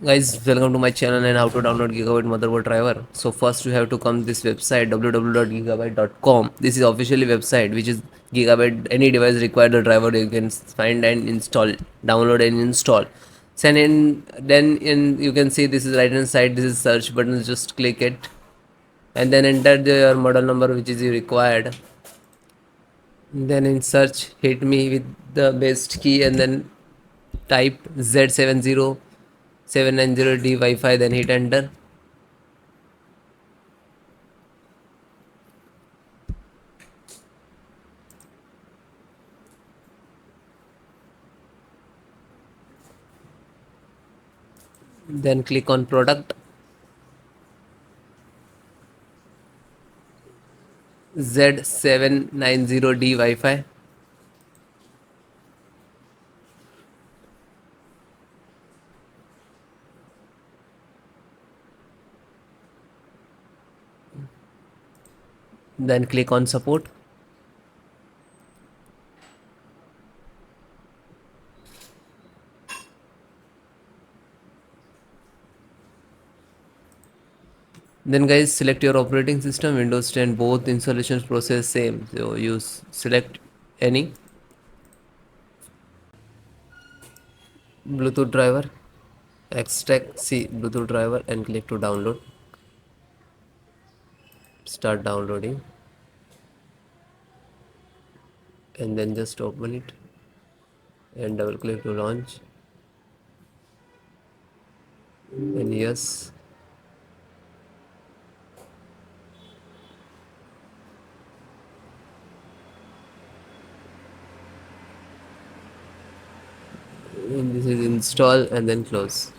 Guys, welcome to my channel and how to download Gigabyte motherboard driver. So first you have to come this website www.gigabyte.com. This is officially website which is Gigabyte. Any device require the driver you can find and install, download and install. Then you can see this is right hand side. This is search button. Just click it and then enter your model number which is you required. Then in search hit me with the best key and then type Z790 Wi-Fi, then hit enter. Then click on product Z790 Wi-Fi. Then click on support. Then guys, select your operating system, Windows 10. Both installations process same, so you select any. Bluetooth driver, extract C Bluetooth driver and click to download. Start downloading and then just open it and double click to launch, and yes. And this is install and then close.